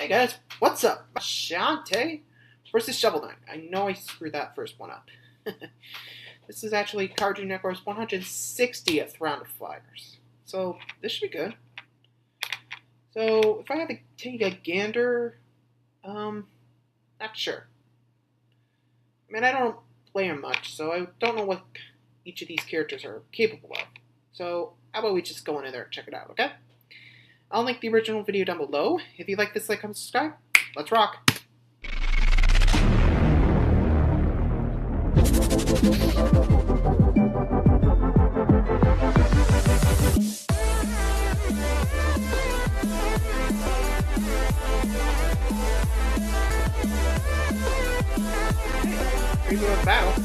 Hey guys, what's up? Shantae versus Shovel Knight. I know I screwed that first one up. This is actually Cartoon Network's 160th round of fighters. So this should be good. So if I had to take a gander, not sure. I mean, I don't play them much, so I don't know what each of these characters are capable of. So how about we just go in there and check it out, okay? I'll link the original video down below. If you like this, like, comment, subscribe. Let's rock! Hey, we're in battle.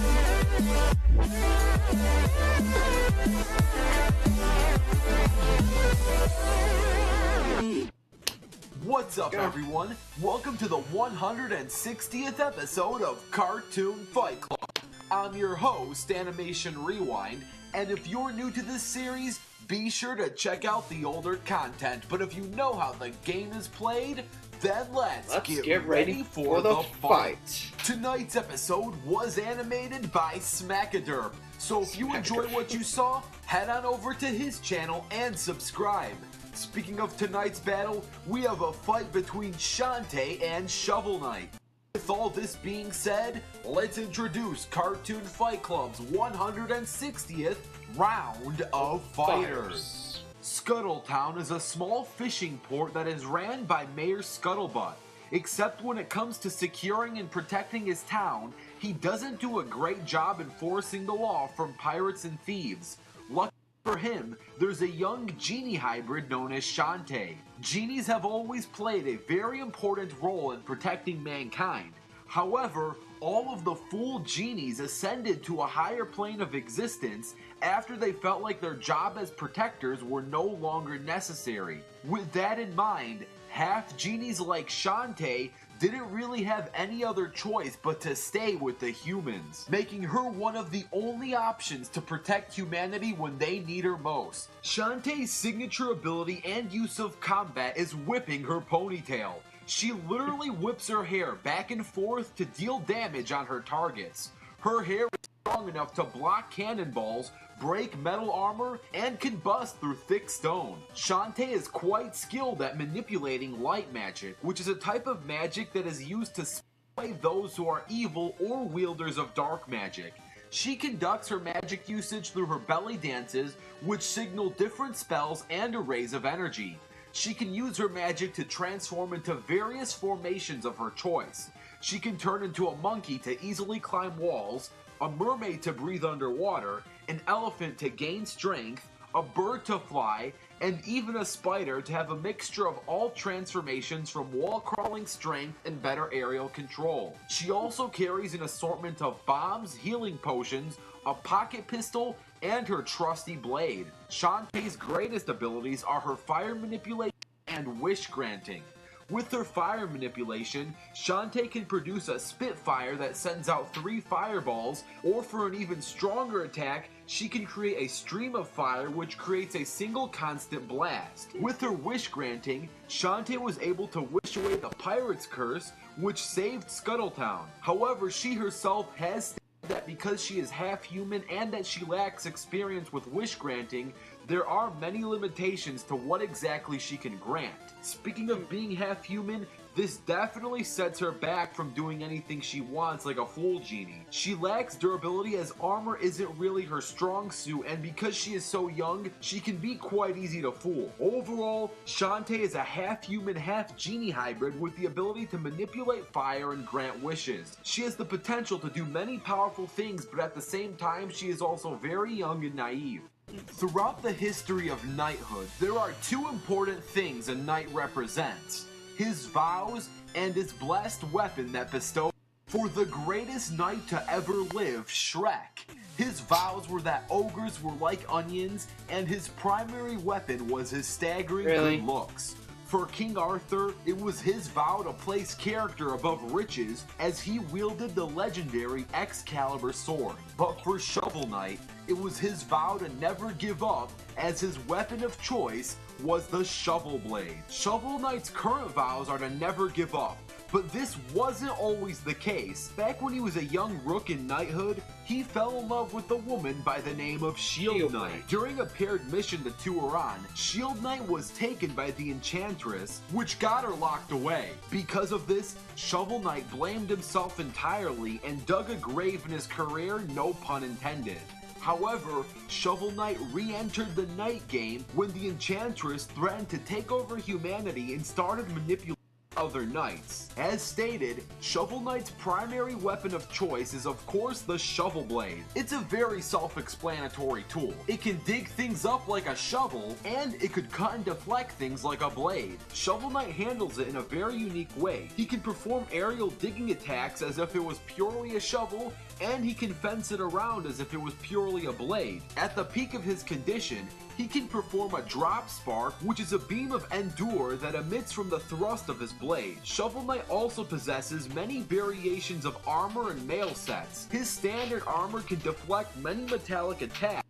What's up, everyone? Welcome to the 160th episode of Cartoon Fight Club. I'm your host, Animation Rewind, and if you're new to this series, be sure to check out the older content. But if you know how the game is played, then let's get ready for the fight. Tonight's episode was animated by Smackaderp, so if you enjoy what you saw, head on over to his channel and subscribe. Speaking of tonight's battle, we have a fight between Shantae and Shovel Knight. With all this being said, let's introduce Cartoon Fight Club's 160th round of fighters. Scuttletown is a small fishing port that is ran by Mayor Scuttlebutt. Except when it comes to securing and protecting his town, he doesn't do a great job enforcing the law from pirates and thieves. Luckily for him, there's a young genie hybrid known as Shantae. Genies have always played a very important role in protecting mankind. However, all of the fool genies ascended to a higher plane of existence after they felt like their job as protectors were no longer necessary. With that in mind, half genies like Shantae didn't really have any other choice but to stay with the humans, making her one of the only options to protect humanity when they need her most. Shantae's signature ability and use of combat is whipping her ponytail. She literally whips her hair back and forth to deal damage on her targets. Her hair is strong enough to block cannonballs, break metal armor, and can bust through thick stone. Shantae is quite skilled at manipulating light magic, which is a type of magic that is used to sway those who are evil or wielders of dark magic. She conducts her magic usage through her belly dances, which signal different spells and arrays of energy. She can use her magic to transform into various formations of her choice. She can turn into a monkey to easily climb walls, a mermaid to breathe underwater, an elephant to gain strength, a bird to fly, and even a spider to have a mixture of all transformations from wall-crawling strength and better aerial control. She also carries an assortment of bombs, healing potions, a pocket pistol, and her trusty blade. Shantae's greatest abilities are her fire manipulation and wish granting. With her fire manipulation, Shantae can produce a Spitfire that sends out 3 fireballs, or for an even stronger attack, she can create a stream of fire which creates a single constant blast. With her wish granting, Shantae was able to wish away the pirate's curse, which saved Scuttletown. However, she herself has stated that because she is half human and that she lacks experience with wish granting, there are many limitations to what exactly she can grant. Speaking of being half human, this definitely sets her back from doing anything she wants like a fool genie. She lacks durability as armor isn't really her strong suit, and because she is so young, she can be quite easy to fool. Overall, Shantae is a half human, half genie hybrid with the ability to manipulate fire and grant wishes. She has the potential to do many powerful things, but at the same time, she is also very young and naive. Throughout the history of knighthood, there are 2 important things a knight represents: his vows and his blessed weapon that bestows. For the greatest knight to ever live, Shrek, his vows were that ogres were like onions, and his primary weapon was his staggering good looks. For King Arthur, it was his vow to place character above riches as he wielded the legendary Excalibur sword. But for Shovel Knight, it was his vow to never give up as his weapon of choice was the Shovel Blade. Shovel Knight's current vows are to never give up. But this wasn't always the case. Back when he was a young rook in knighthood, he fell in love with a woman by the name of Shield Knight. During a paired mission the two were on, Shield Knight was taken by the Enchantress, which got her locked away. Because of this, Shovel Knight blamed himself entirely and dug a grave in his career, no pun intended. However, Shovel Knight re-entered the Knight game when the Enchantress threatened to take over humanity and started manipulating other knights. As stated, Shovel Knight's primary weapon of choice is of course the Shovel Blade. It's a very self-explanatory tool. It can dig things up like a shovel, and it could cut and deflect things like a blade. Shovel Knight handles it in a very unique way. He can perform aerial digging attacks as if it was purely a shovel, and he can fence it around as if it was purely a blade. At the peak of his condition, he can perform a drop spark, which is a beam of endure that emits from the thrust of his blade. Shovel Knight also possesses many variations of armor and mail sets. His standard armor can deflect many metallic attacks,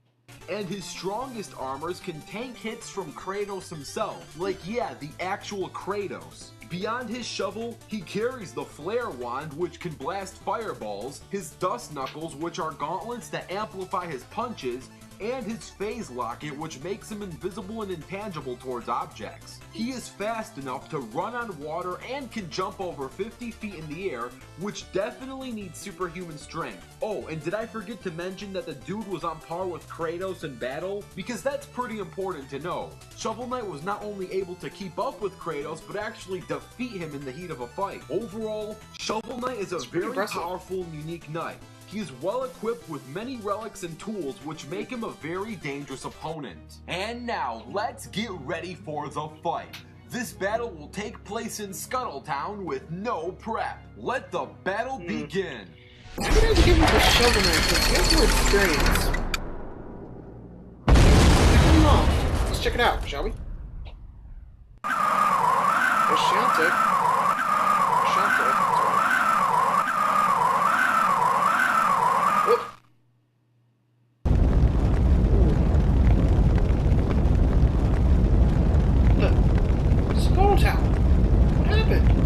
and his strongest armors can tank hits from Kratos himself. Like, yeah, the actual Kratos. Beyond his shovel, he carries the Flare Wand, which can blast fireballs, his Dust Knuckles, which are gauntlets that amplify his punches, and his Phase Locket, which makes him invisible and intangible towards objects. He is fast enough to run on water and can jump over 50 feet in the air, which definitely needs superhuman strength. Oh, and did I forget to mention that the dude was on par with Kratos in battle? Because that's pretty important to know. Shovel Knight was not only able to keep up with Kratos, but actually defeat him in the heat of a fight. Overall, Shovel Knight is a very powerful and unique knight. He is well equipped with many relics and tools which make him a very dangerous opponent. And now, let's get ready for the fight. This battle will take place in Scuttletown with no prep. Let the battle begin. I'm gonna give you the Shovel Knight because you have more experience. Come on, let's check it out, shall we? There's Shantae. Shantae. What happened?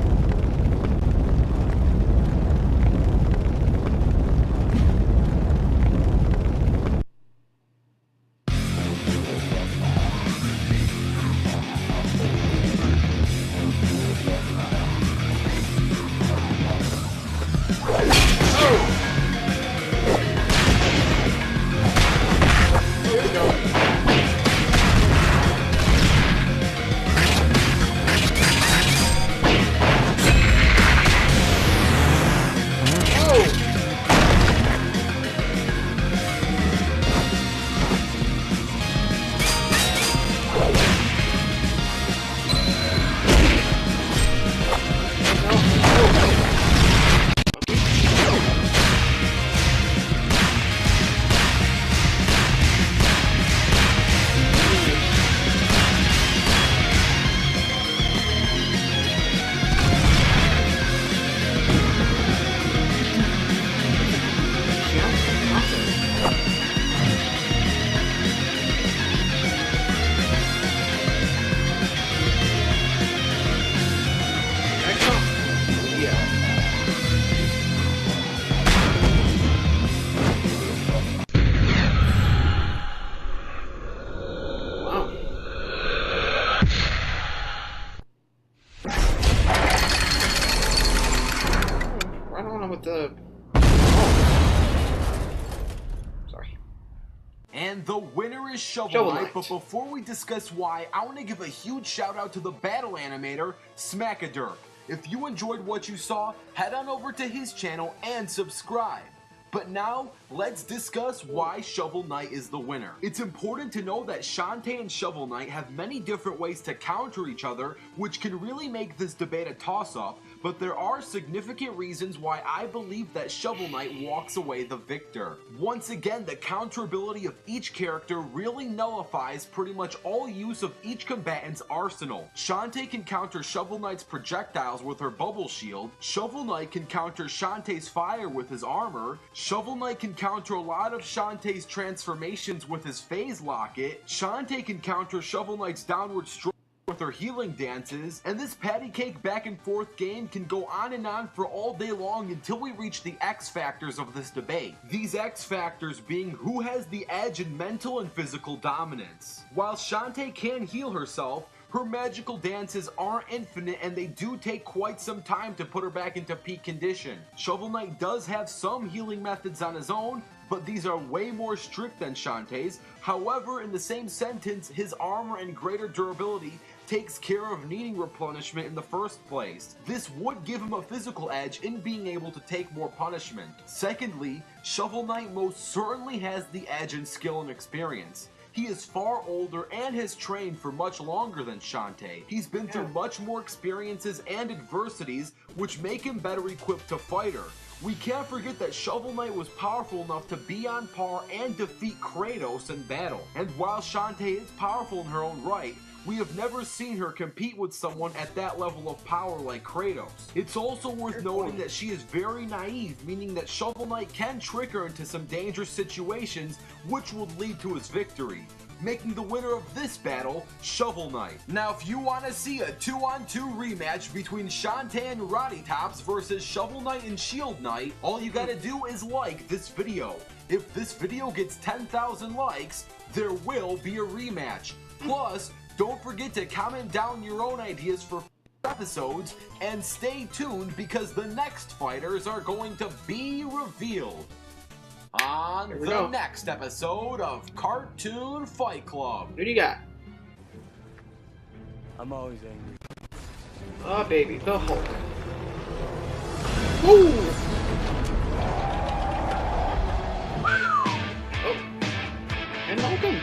And the winner is Shovel Knight, but before we discuss why, I want to give a huge shout out to the battle animator, Smackaderp. If you enjoyed what you saw, head on over to his channel and subscribe. But now, let's discuss why Shovel Knight is the winner. It's important to know that Shantae and Shovel Knight have many different ways to counter each other, which can really make this debate a toss-up, but there are significant reasons why I believe that Shovel Knight walks away the victor. Once again, the counterability of each character really nullifies pretty much all use of each combatant's arsenal. Shantae can counter Shovel Knight's projectiles with her bubble shield, Shovel Knight can counter Shantae's fire with his armor, Shovel Knight can counter a lot of Shantae's transformations with his phase locket. Shantae can counter Shovel Knight's downward stroke with her healing dances, and this patty cake back and forth game can go on and on for all day long until we reach the X factors of this debate. These X factors being who has the edge in mental and physical dominance. While Shantae can heal herself, her magical dances aren't infinite and they do take quite some time to put her back into peak condition. Shovel Knight does have some healing methods on his own, but these are way more strict than Shantae's. However, in the same sentence, his armor and greater durability takes care of needing replenishment in the first place. This would give him a physical edge in being able to take more punishment. Secondly, Shovel Knight most certainly has the edge in skill and experience. He is far older and has trained for much longer than Shantae. He's been through much more experiences and adversities, which make him better equipped to fight her. We can't forget that Shovel Knight was powerful enough to be on par and defeat Kratos in battle. And while Shantae is powerful in her own right, we have never seen her compete with someone at that level of power like Kratos. It's also worth noting that she is very naive, meaning that Shovel Knight can trick her into some dangerous situations, which would lead to his victory, making the winner of this battle Shovel Knight. Now, if you want to see a 2-on-2 rematch between Shantae and Roddy Tops versus Shovel Knight and Shield Knight, all you gotta do is like this video. If this video gets 10,000 likes, there will be a rematch. Plus, don't forget to comment down your own ideas for episodes, and stay tuned because the next fighters are going to be revealed on the next episode of Cartoon Fight Club. Who do you got? I'm always angry. Oh, baby, the Hulk. Woo! Oh, and Hulk.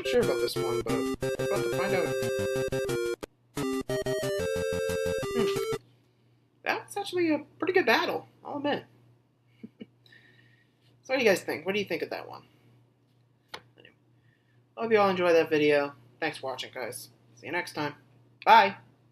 Sure about this one, but I'm about to find out. That's actually a pretty good battle, I'll admit. So what do you guys think? What do you think of that one? Anyway, I hope you all enjoyed that video. Thanks for watching, guys. See you next time. Bye!